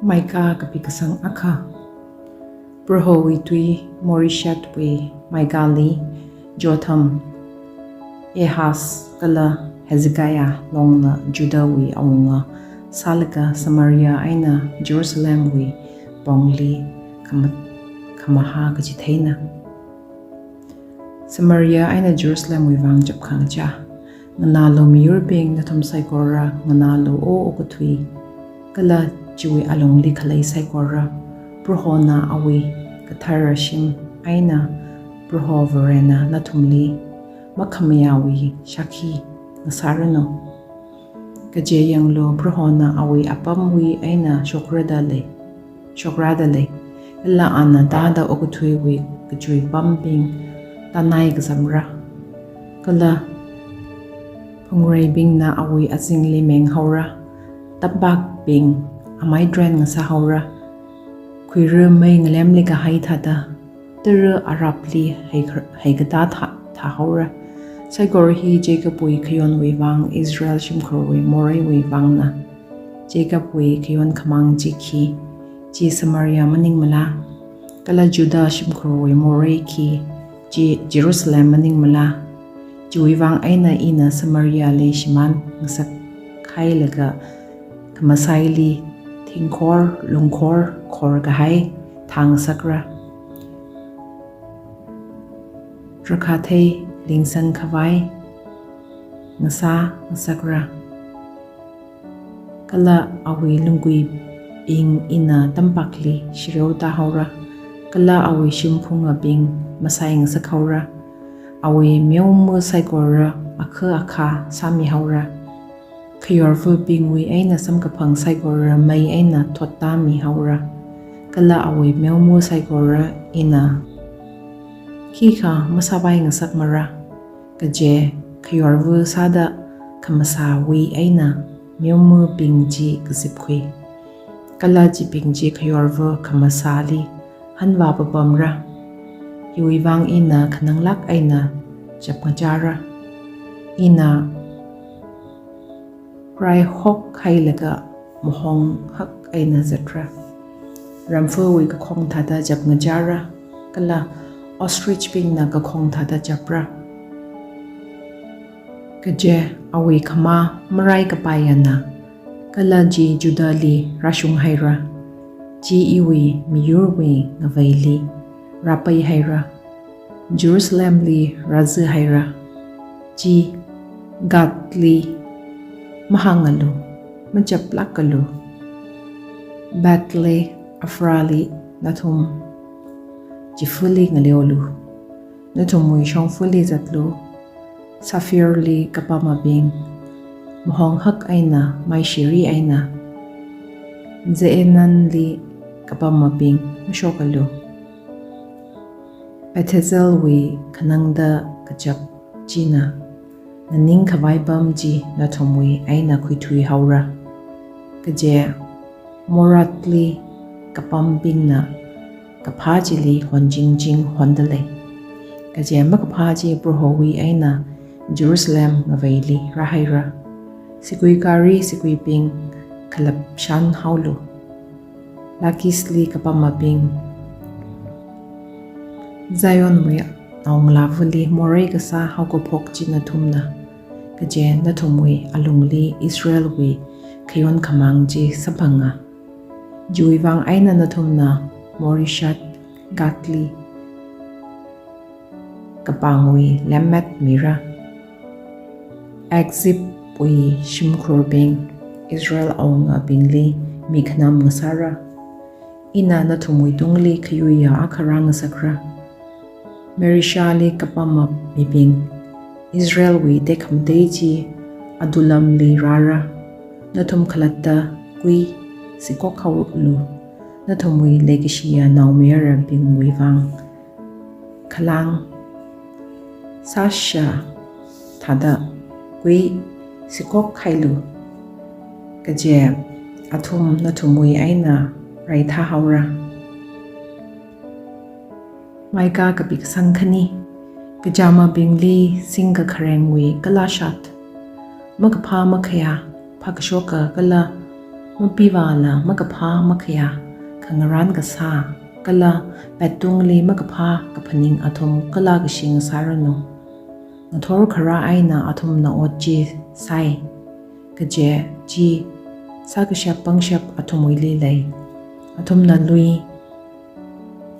Maika kapikasang akha Brohowi tui Morishat we Maigali Jotham Ehas kala Hezekiah longna Judah we aunga Salga Samaria aina Jerusalem we bongli kamaha kajitaina Samaria aina Jerusalem we wang jap khangcha nganalo miyurbing natum saikora nganalo o okutui kala Jiwi along li khalai saikora Brohona awi katharashim aina Broho verena natumli makhamayawi shaki nasarano kaje yanglo Brohona awi apamwi aina shokradale illa anna dada okutui wi kajui bumping tanai gzamra kala pungray bing na awi asingli meng haura tabak bing amai dren nga sa haura kuiru may ngalem liga hai thada turu arapli haigata tha haura saigor hi Jacob we kayon we wang Israel shimkhor we moray we wang na Jacob we kayon kamang jiki ji Samaria maning mala kala Judah shimkhor we moray ki ji Jerusalem maning mala ji wang aina ina Samaria le shiman ngasak khai laga kamasaili Thingkor, lungkor, kor gahai, thang sakra. Rakhatei, lingsang kawai, ngasa, ngasakra. Kala awi lungui bing ina tampakli, shireo tahawra. Kala awi shimpunga bing masay ngasakhawra. Awi miyawmu saikora, akha sami hawra. Kayorfu bingwi aina samkapang saigora may aina totami haura kala awi mewmu saigora ina kika masabay ngasak mara kaje kayorfu sada kamasawi aina mewmu bingji kasipkwi kala ji bingji kayorfu kamasali hanwa babamra yuwang ina kananglak aina japngajara ina Rai hok hai laga mohong hak aina zatra ramfu wi ka khong thada jap ngajara kala ostrich ping na ka khong thada japra kaje awi khama marai ka payana kala ji judali rashung haira ji iwi miyurwi ngavaili rapai haira Jerusalem li razu haira ji gatli mahangalu majaplakalu batle afrali natum jifuli ngaleolu natum mui shongfuli zatlu safirli kapamabing mohong hak aina mai shiri aina zeenan li kapamabing mashokalu Bethesel wi kanangda kajap jina Naning kawai bamji na tomwi aina kuitui haura. Kaje moratli kapambing na kapajili honjingjing hondale. Kaje makapaji brohowi aina Jerusalem ngavaili rahaira. Sikui kari sikui ping kalapshan haulu. Lakisli kapamabing Zion wi Naung lavuli moray kasa haukopok jina tumna. Kaje na tumwi alungli Israel wi kayon kamangji sabanga. Juiwang aina na tumna Morishat gatli. Kapangwi lemet mira. Exip wi shimkurbing Israel aunga bingli miknam ngasara. Ina na tumwi dungli kayuya akarang sakra. Merishali kapama bibing Israel wi dekamdeji adulam li rara natum khalata kui sikokhaulu natum wi legishia naumera bing wivang khalang sasha thada kui sikokhailu kaje athum natum wi aina raitha haura Maika kapik sangkhani kajama bingli singa kharengwi kalashat magapha makhaya phakashoka kala mapiwala makapha makhya khangaran ka sa kala petung li makapha kapaning athum kala ka shing sarano ngathor khara aina athum na ochi sai kaje ji sa ka shap pangshap athumoi li lai athum na lui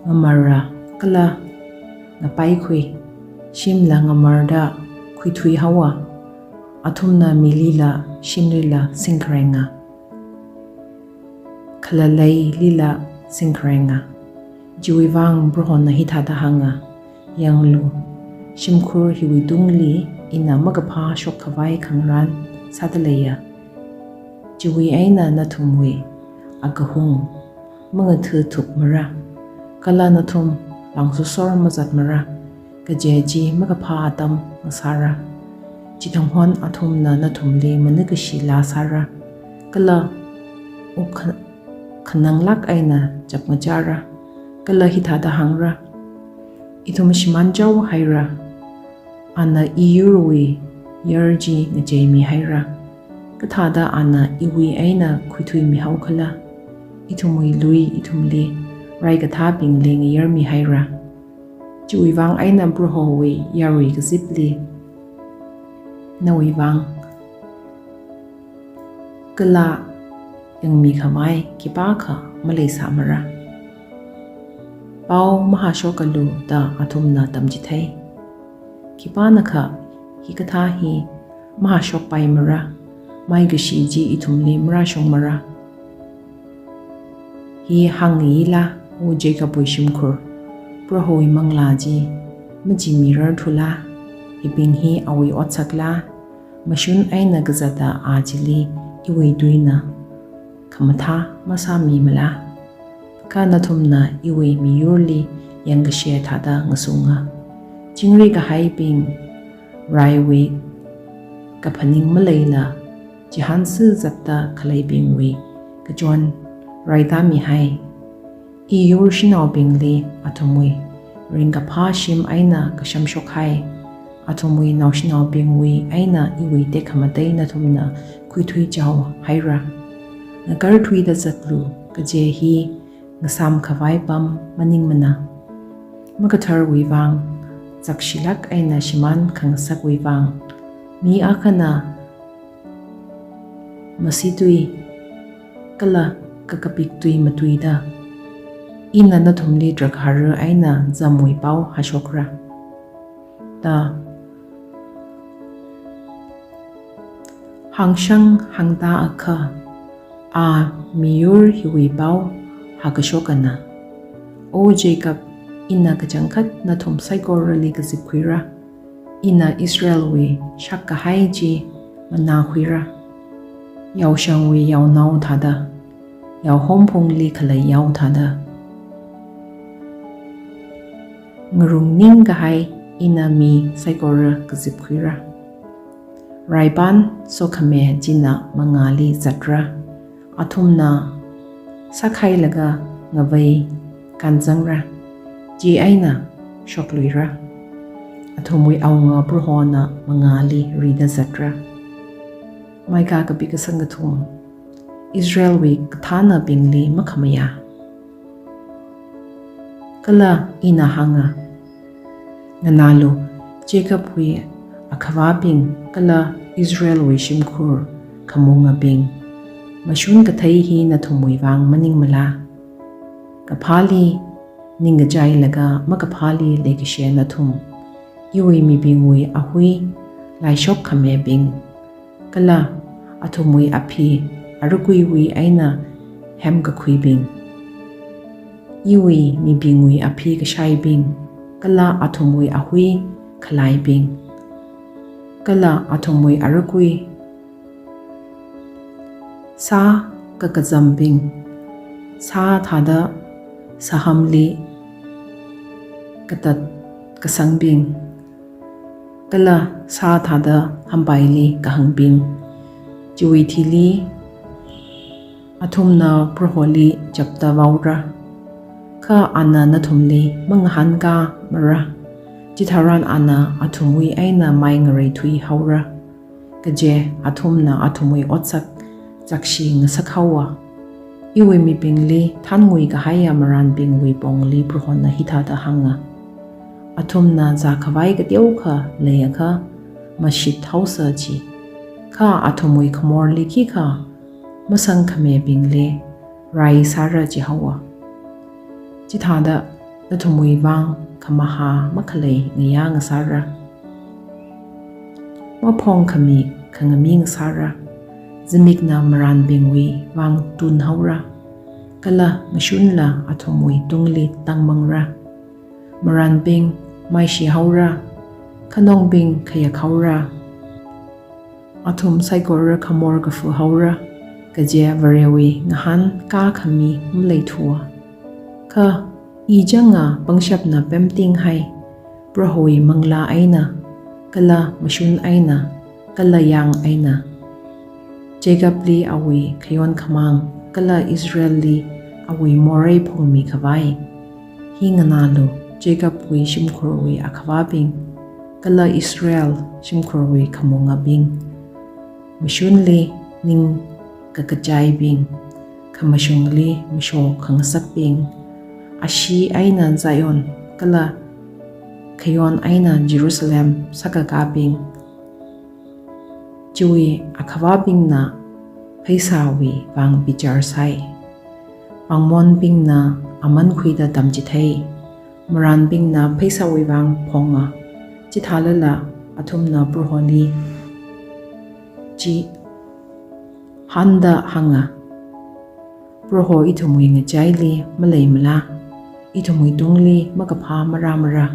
ngamara kala na pai khui shimla ngamarda khui thui hawa athum na milila shimlila singkrenga khala lai lila singkrenga jiwang brohon na hithada hanga yanglu shimkhur hiwidungli ina magapha shok khawai khangran sadalaya jiwi aina na thumwi agahung mga thu thup mara kala na thum langsu sor mazat mara kajeji magapha atam masara jitanghon athum na thumli managashi la sara kala khananglak aina japmajara kala hithada hangra ithum shimanjaw haira ana iyurwi yarji ngajemi haira kathada ana iwi aina khuithui mi haukhala ithumui lui ithumli rai katha pingli ngiyarmi haira chuiwang aina brohowi yarui gzipli nawiwang kala yang mi khamai kipakha malai samara pau mahashokalu da athumna tamjithai kipana kha hikatha hi mahashok pai mara mai gashi ji ithumli mara shongmara hi hangi la o jeka poishimkhur prohoi mangla ji maji mirar thula hiping hi awi otsakla mashun aina gazata ajili iwi duina kamatha masami mala kana thumna iwi miyurli yangashe thada ngasunga chingri ka haiping raiwi kapaning malayla jihansu zatta khalaibing wi kajon raida mi hai iyur shinau bingli athumui ringa phashim aina kasham shokhai athumui naushinau bingwi aina iwi dekhamatei na thumna khuithui jaw haira nagar thui da zatlu kaje hi ngasam khawai pam maning mana makathar wiwang zakshilak aina shiman khangsak wiwang mi akhana masitui kala kakapik tui matuida ina na thumli drakhar aina zamui pau hashokra ta hangshang hangda akha a miyur hiwi pau hakashokana o jacob ina kachangkhat na thum saikor li kazipkhira ina israel we shakka haiji mana khira yaushang we yaunau thada yaw hompung li khalai yaw thada ngrung ning ka hai ina mi saikor kazipkhira raiban sokhame jina mangali zatra athumna sakhai laga ngavai kanjangra ji aina shokluira athumui awnga prohona mangali rida zatra maika kapika sangathum israel we kathana bingli makhamaya kala ina hanga nanalu jacob we akhawa bing kala israel we shimkhur khamunga bing mashun kathai hi na thumui wang maning mala kaphali ninga jai laga makaphali legishe na thum iwi mi bingwi ahui laishok khame bing kala athumui aphi arukui wi aina hem ka khui bing iwi mi bingwi aphi ka shai bing kala athumui ahui khalai bing kala athumui arukui sa kakazam bing sa thada sahamli katat kasangbing kala sa thada hambaili kahangbing jiwi thili athumna proholi chapta waura kha ana na thumli manghan ka mara jitharan ana athumui aina mai ngarai thui haura kaje athumna athumui otsak จากชิงสักเขาอีวิมีปิงลีท่านงุยก็ให้ยามรันปิงวิปองลีปรหอนหิตาตาหังอาทุมนาจากขวายก็เดียวค่ะเลยค่ะมาชิดเท้าเสือจีข้าอาทุมวิขมอร์ลีขี้ค่ะมาสังขเมปิงลีไรสาระจีหัวจิตาดะอาทุมวิวังขมาหามะขเลยเงียงสาระว่าพองขมิขงมิงสาระzimik na maran bingwi wang tun haura kala mashun la athomui tungli tangmangra maran bing mai shi haura khanong bing khaya khaura athum saigor khamor ka fu haura kaje varewi ngahan ka khami mlei thua kha ijanga pangshap na pemting hai prohoi mangla aina kala mashun aina kala yang aina Jacob li awi kayon kamang kala Israel li awi moray pongmi kawai hi nganalo Jacob wi shimkorwi akawabing kala Israel shimkorwi kamongabing mashun li ning kakajay bing kamashung li masho kangasakbing ashi aina Zion kala kayon aina Jerusalem sakagabing Chui akawabing na paisawi bang bijar sai pangmon bing na aman khuida damjithai maran bing na paisawi bang phonga chithalala athum na purhoni chi handa hanga proho ithumui nga chaili malai mala ithumui tungli makapha mara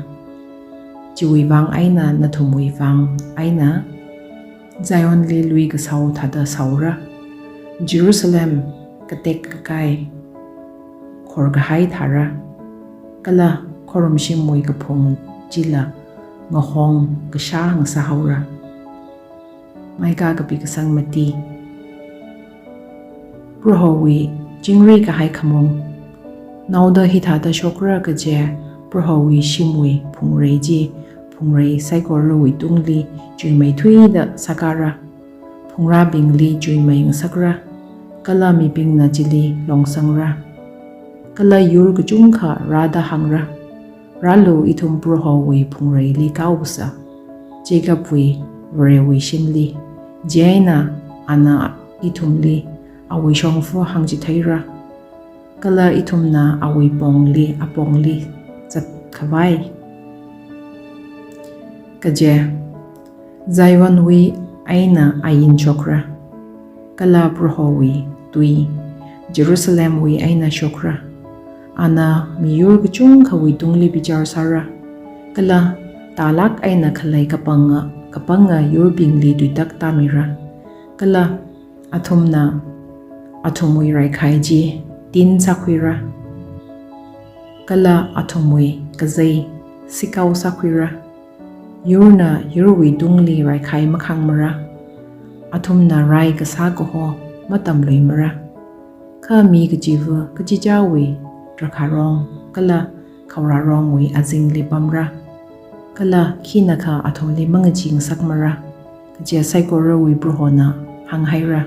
chui bang aina na thumui bang aina Zion li lui ka sau thada saura Jerusalem katek kakai khor ga hai thara kala khorum shimoi ka phong jila ngahong ka sha ng sa haura mai ka pi ka sang mati prohowi jingri ka hai khamong nauda hi thada shokra ka je prohowi shimoi phungrei ji phungrei saikor lui tungli chui mai thui da sakara phungra bingli chui mai ng sakra kala mi bing na jili longsangra kala yur ku chungkha rada hangra ralu ithum proho wi phungrei li kausa Jacob wi rewi shimli jaina ana ithum li awi shongfu hangji thaira kala ithum na awi pongli apongli chat khawai kaje Zion wi aina ayin chokra kala proho wi tui Jerusalem wi aina chokra ana miyur gchung khawi tungli bijar sara kala talak aina khalai kapanga yur bingli duitak tamira kala athumna athumui rai khaiji tin sakhwira kala athumui kazai sikau sakhwira Yurna yurwi dungli rai khai makhang mara athumna rai ka sa ko ho matam loi mara kha mi ka jiwa ka ji jawi rakharong kala khawrarong wi azing li pamra kala khina kha athomli mangaching sakmara ka je saikora wi brohona hanghaira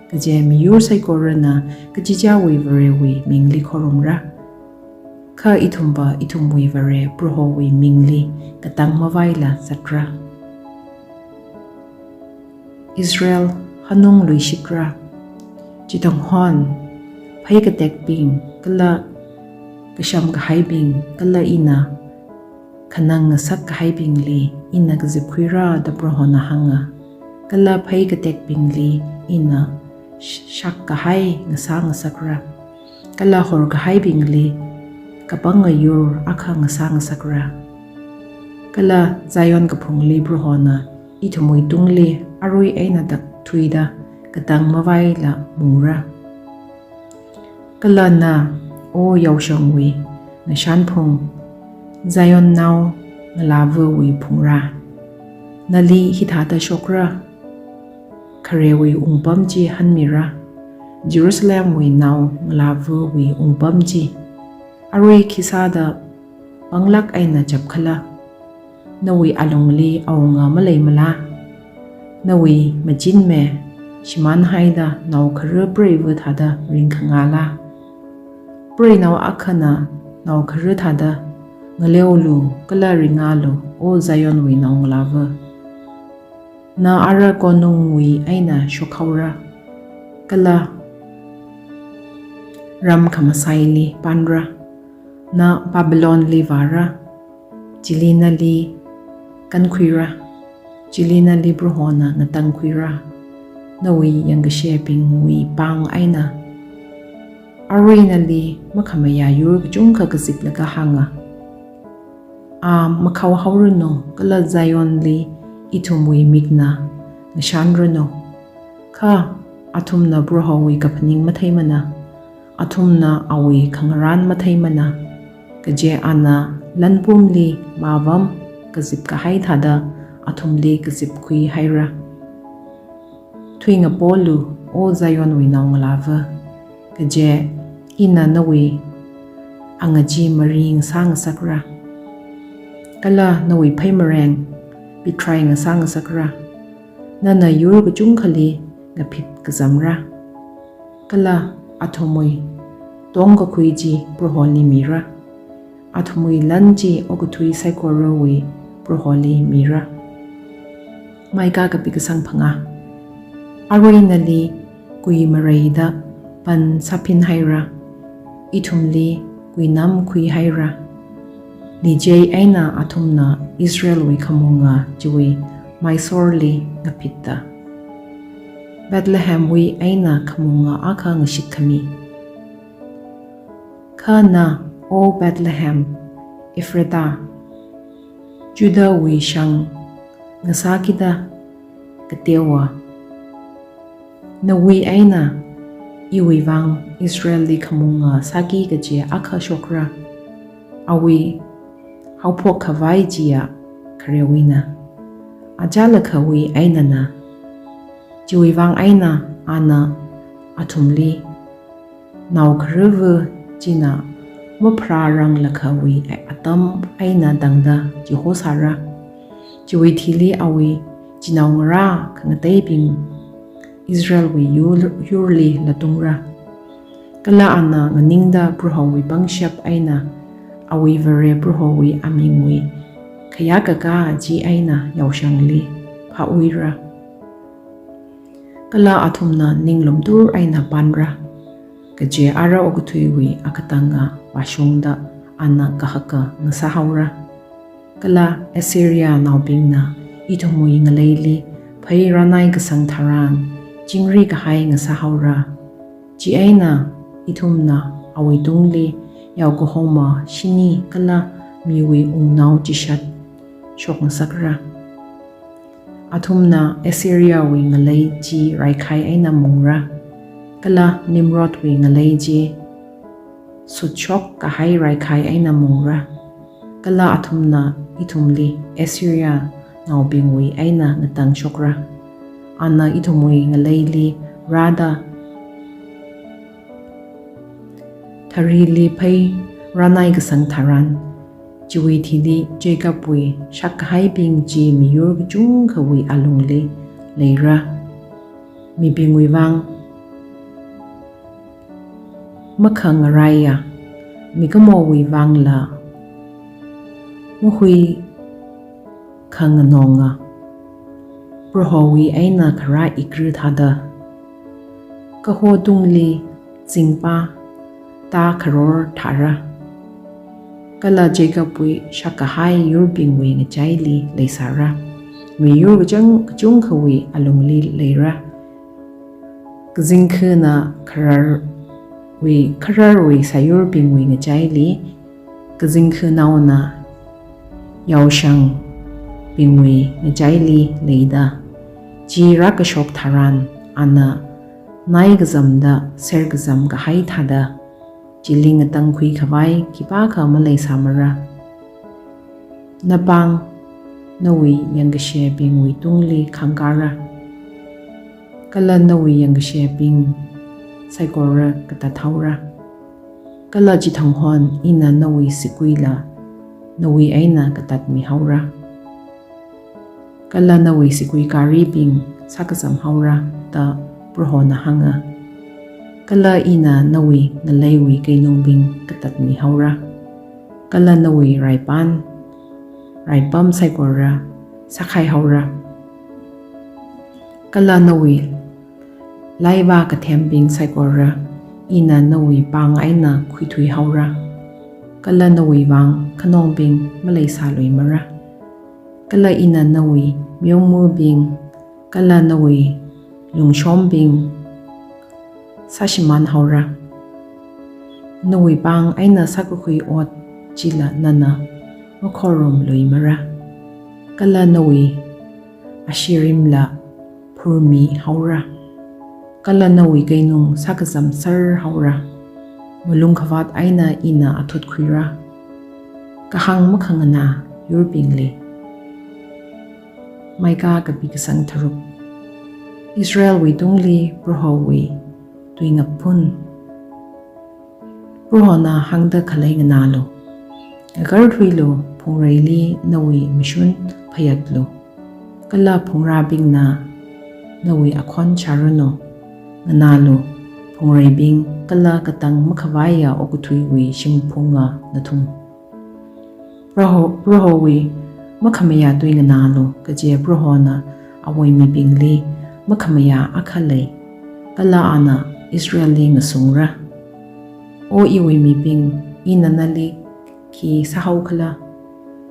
ka je mi yur saikora na ka ji jawi vare wi mingli khorumra kha ithumba ithumwi vare prohowi mingli katang mawaila satra Israel hanung lui shikra chitong hon phai ka tek ping kala kasham ka haibing kala ina khanang sak ka haibing li ina ka zipkhira da prohona hanga kala phai ka tek ping li ina shak ka hai nga sakra kala hor ka haibing li kapanga yur akha nga sakra kala Zion ka phungli brohona ithumui tungli arui aina dak thuida katang mawai la mura kala na o yaushongwi na shanphung Zion now ngalavu wi phungra nali hithata shokra kharewi ungpam chi hanmira Jerusalem wi now ngalavu wi ungpam chi arui khisada panglak aina chapkhala nawi alongli awnga malai mala nawi majin me shiman haida nau khare prei vu thada ring khangala prei nau akhana nau khare thada ngaleolu kala ringalu o Zion wi nau lava na ara konung wi aina shokhaura kala ram khamasaili panra na Babylon li vara Jilina li kankhwira Jilina li brohona na tangkhwira na wi yang shaping wi pang aina arena li makhamaya yur jungka kasip laga hanga makhaw hawruno kala Zion li itumwi migna nashanruno kha athumna brohawi kapning mathaimana athumna awi khangaran mathaimana kaje ana lanpum li mavam kazip ka hai thada athum li kazip khui haira thuinga polu o Zion wi naung lava kaje ina nawi angaji maring sang sakra kala nawi phaimareng bitrai nga sang sakra nana yur ga jungkhali nga phit kazamra kala athomoi tongga khuiji proholi mira athomoi lanji oguthui saikorowi proholi mira maika ka pikasang phanga aroinali kui maraida pan sapin haira ithumli kuinam khui haira Nijay aina athumna Israel wi khamunga jiwi Mysorli ngapitta Bethlehem wi aina khamunga akha ngashikami Khana o Bethlehem Ephrata Judah wi shang ngasakida katewa na wi aina iwiwang Israeli khamunga saki gaje akha shokra awi Haupo kawai jia karewina ajala kawi aina na jiwivang aina ana atumli nau karevu jina muprarang lakawi atam aina dangda jihosara jiwithili awi jinaungra kangatayping Israel wi yurli latungra kala ana nganingda bruhawi bangshap aina awi vare bruhowi amingwi kaya kaka ji aina yaushangli phawira kala athumna ninglumtur aina panra kaje ara oguthuiwi akatanga washungda ana kahaka ngasahaura kala Assyria naubingna ithumui ngaleili phai ranai kasang tharan jingri kahai ngasahaura ji aina ithumna awi tungli Yagohoma shini kala miwi ungnau jishat shokng sakra athumna Assyria wi ngalai ji raikhai aina mungra kala Nimrod wi ngalai ji sutchok kahai raikhai aina mungra kala athumna ithumli Assyria naubing wi aina ngatang shokra ana ithumwi ngalai li rada Tharili phai ranai kasang tharan jiwi thili Jacob wi shakhai bing ji miyur jung khawi alungli leira mi bingwi wang makhang raya mikamo wi wang la muhui khang nonga prohowi aina khara ikru thada kaho dungli jingpa ta kharor thara kala Jacob wi shakahai yurbing wi ngachaili leisara mi yur jang chung khawi alungli leira kjingkhna kharar wi sayur bing wi ngachaili kjingkhna ona yaushang bing wi ngachaili leida ji rakashok tharan ana nai gzamda ser gzam ga hai thada Jiling atang khui khawai kipa kha malai samara napang nawi yangashe bing wi tungli khangkara kala nawi yangashe bing saikora kata thaura kala ji thanghon ina nawi sikuila nawi aina katat mi haura kala nawi sikui kari bing sakasam haura ta broho na hanga kala ina nawi na leiwi kainong bing katat mi haura kala nawi raipam saikora sakai haura kala nawi laiba kathem bing saikora ina nawi pang aina khuithui haura kala nawi wang khanong bing malai saloi mara kala ina nawi myongmu bing kala nawi lungshom bing sashiman haura nawi pang aina sakukhui ot chila nana makhorom loi mara kala nawi ashirim la phurmi haura kala nawi kainung sakazam sar haura mulung khawat aina ina athut khuira kahang makhangana yurpingli maika kapi kasang tharuk Israel wi tungli broho wi tuingapun broho na hangda khalai nganalo agar thuilo phungreili nawi mishun phayatlo kala phungra bing na nawi akhon charano nganalo phungrei bing kala katang makhawaya okuthui wi shingphunga nathum broho wi makhamaya tuinganalo kaje broho na awoi mi bingli makhamaya akhalei kala ana Israeli ngasungra o iwi mi bing ina nali ki sahau khala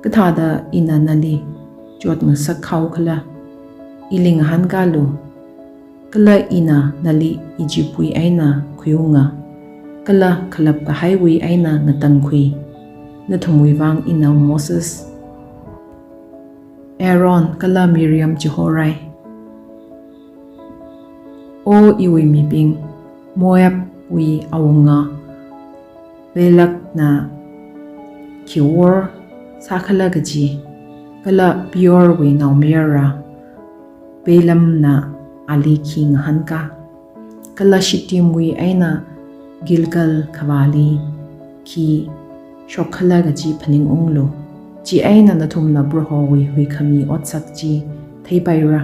kathada ina nali jot nga sakhau khala iling han galu kala ina nali ijipui aina khuyunga kala khalap ka highway aina ngatang khui na thumui wang ina Moses Aaron kala Miriam Jehorai o iwi mi bing Moab wi awunga belak na kiwor sakhala gaji kala pior wi naumera belam na ali ki ngahanka kala shitim wi aina Gilgal khawali ki shokhala gaji phaning unglo ji aina nathum na broho wi hui khami otsak ji theipaira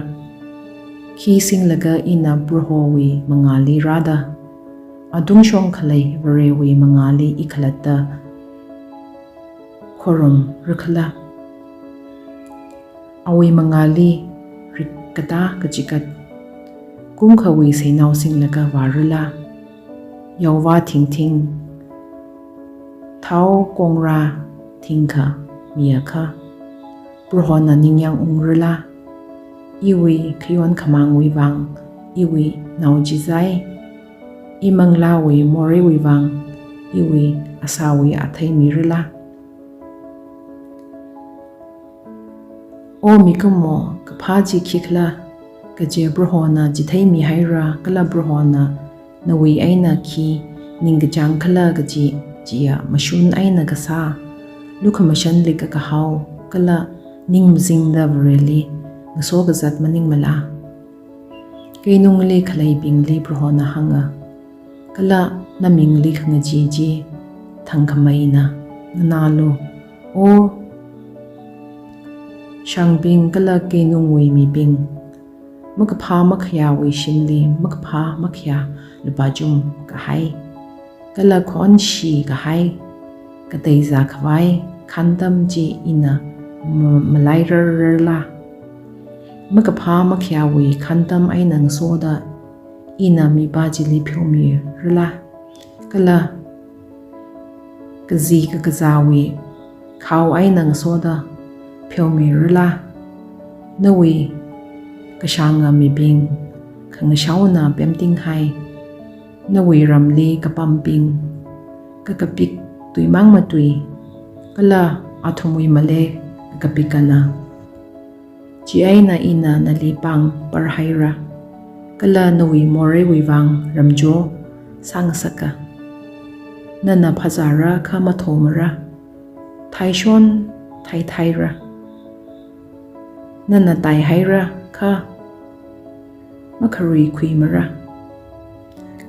ki singlaga ina broho wi mangali rada adung shong khalai vare wi mangali ikhalata khorum rukhala awi mangali rikata kajikat kum khawi seinau singlaga warula yawwa thing thau kongra thingkha miyakha brohona ningyang ungrula iwi khiyon khamang wi wang iwi naujizai imangla wi more wi wang iwi asawi athai mirula o mikumo kaphaji khikla kaje brohona jithai mi haira kala brohona nawi aina khi ningjang khala gaji jia mashun aina gasa lukhamashan lika ka hau kala ningmjingda vreli ngaso gazat maning mala keinungli khalai bingli brohona hanga kala namingli khanga ji thangkhamaina nalo o shangbing kala keinung wi mi bing makapha makhya wi shimli makapha makhya lupajum ka hai kala khon shi ka hai ka teiza khwai khandam ji ina malairarla makapha makhya wi khandam ainang soda ina mi bajili phyomi rla kala kazi ka kazawi khaw ainang soda phyomi rla nawi kashanga mi bing khangashauna pemting hai nawi ramli kapamping kakapik tuimang matui kala athumui male kakapikana chi aina ina nalipang parhaira kala nawi more wiwang ramjo sangsaka nana phazara khama thomara thaishon thaira nana tai haira kha makharui khuimara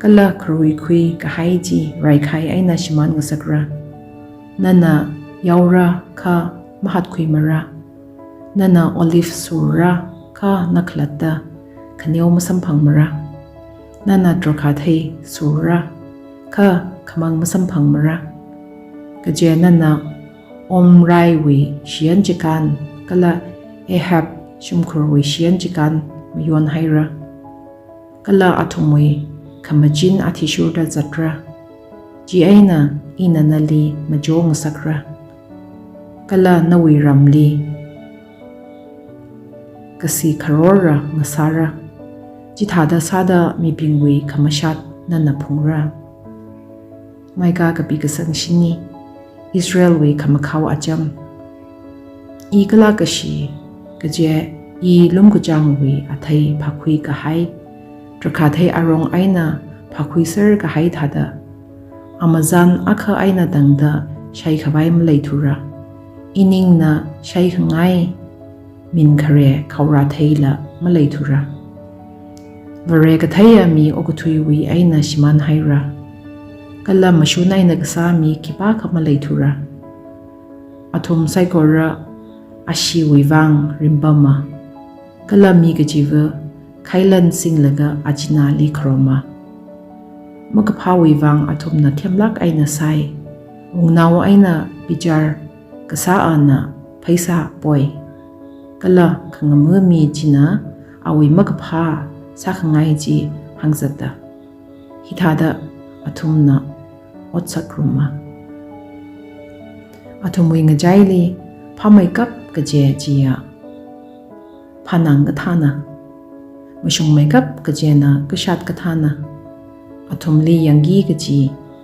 kala kharui khui ka haiji rai khai aina shiman ngasakra nana yaura kha mahat khuimara nana olive surra kha nakhlata khaneu masam phangmara nana trokha thei sura kha khamang masam phangmara kaje nana om rai wi shian chikan kala ehap shumkhur wi shian chikan yon haira kala athumwi khamajin athishurda zatra ji aina ina nali majong sakra kala nawi ramli kasi kharora ngasara ji thada sada mi pingwi khamashat nana phungra maika kapi kasang shini Israel wi khamakhaw acham I kala kashi kaje I lumkujang wi athai phakhui ka hai trakha thai arong aina phakhui sar ka hai thada amazan akha aina dangda shai khabai mlai thura ining na shai khangai min khare khawra thaila malai thura vare ka thaya mi okuthui wi aina shiman haira kala mashuna ina kasa mi kipa kama malai thura athum saikora ashi wiwang rimbama kala mi ka jiva khailan singlaga ajina li khroma makapha wiwang athum na themlak aina sai ungnaw aina pijar kasa ana phaisa poi kala khangam mi jina awi makapha sakhangai ji hangzata hithada athumna otsakruma athumwi ngajaili phamai kap kaje jia phanang ga thana mashung makeup kajena kashat ka thana athumli yangi gaji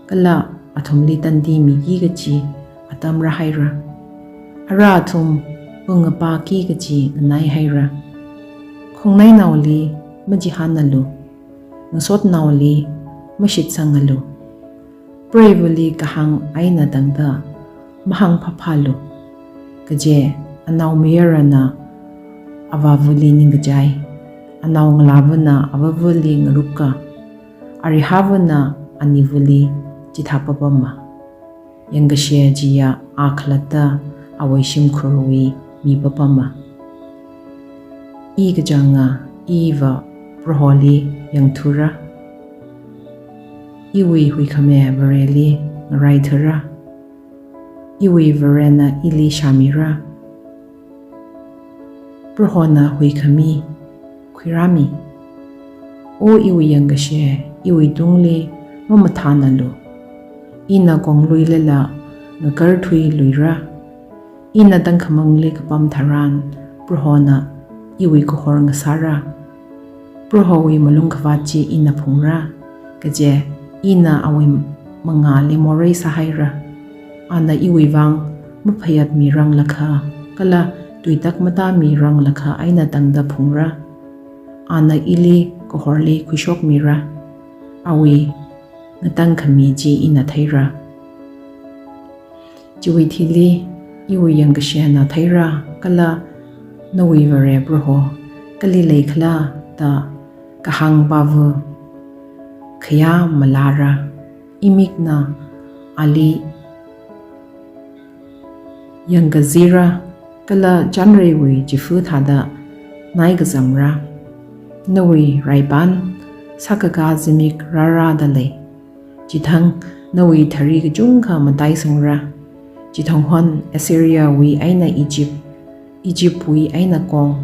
kala athumli tandi mi gi gaji atamra haira ara athum unga pa ki gaji nai haira khongnai nawli maji hanalu ngasot nawli mashit sangalu bravely kahang aina dangda mahang phaphalu kaje anaw miyarana avavuli ningajai anaw nglabana avavuli ngaruka arihavana anivuli jithapapama yangashe jiya akhlata awaishim khurwi mi papama igajanga iva proholi yangthura iwi huikame vareli ngaraithura iwi varena ili shamira prohona huikami khirami o iwi yangashe iwi dungli mamathanalu ina konglui lela ngagar thui luira ina tangkhamangli kapam tharan prohona iwi kohor ngasara prohowi malung khwachi ina phungra kaje ina awi mangali morei sahaira ana iwi wang maphayat mirang lakha kala tuitak mata mirang lakha aina tangda phungra ana ili kohorli khushok mira awi ngatang khami ji ina thaira jiwi thili iwi yangashe na thaira kala nawi vare broho kali leikhla ta kahang bavu khaya malara imikna ali yangazira kala janre wi jifu thada naigazamra nawi raiban sakaga zimik rara dale jithang nawi thari gajungkha matai sangra jithang hon Assyria wi aina Egypt wi aina kong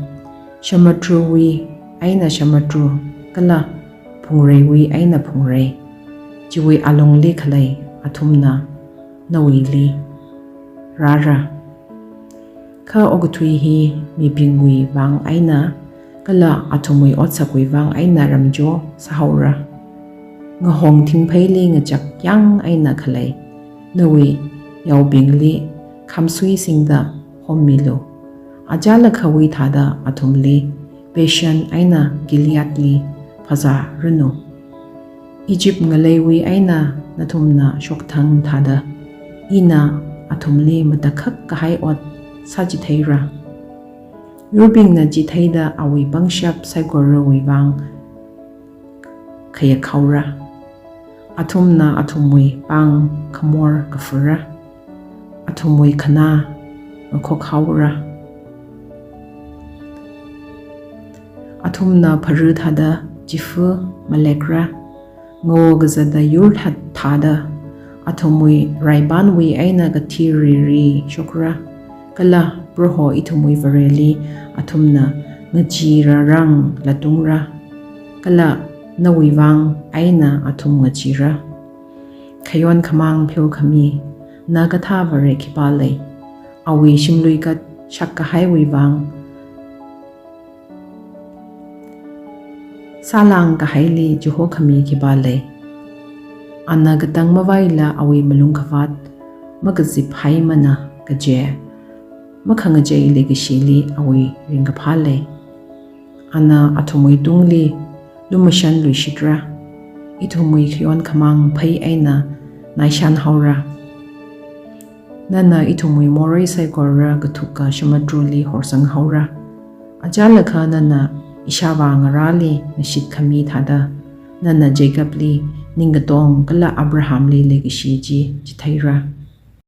shamatru wi aina shamatru kala phungrei wi aina phungrei jiwi alongli khalai athumna nawi li rara kha oguthui hi mi pingwi wang aina kala athumwi otsakwi wang aina ramjo sahaura nga hong thingphaili nga chak yang aina khalai nawi yaubingli khamsui singda hommilo ajala khawi thada athumli patient aina gileadli phaza runu Egypt ngalewi aina nathumna shokthang thada ina athumli matakhak kahai ot saji thaira Rubing na jithaida awi bangshap saigora wiwang khaya khawra athumna athumwi pang khamor kafura athumwi khana ngakho khawra athumna pharu thada jifu malekra ngo gazada yur hat thada athumui raiban wi aina ga thiri shokra kala proho ithumui vareli athumna ngajira rang latungra kala nawiwang aina athum ngajira khayon khamang pheu khami nagatha vare khipale awi shimlui ka shakka highway wang salang ka haili juho khami khibale anagatang mawaila awi malung khawat magazip haimana kaje makhanga jai legishili awi ringa phale ana athumui tungli lumashan luishidra ithumui khyon khamang phai aina naishan haura nana ithumui morai sai korra gathuka shamadruli horsang haura ajala kha nana ishawa ngarali nashit khami thada nana jacob li ningatong kala abraham li legishi ji chithaira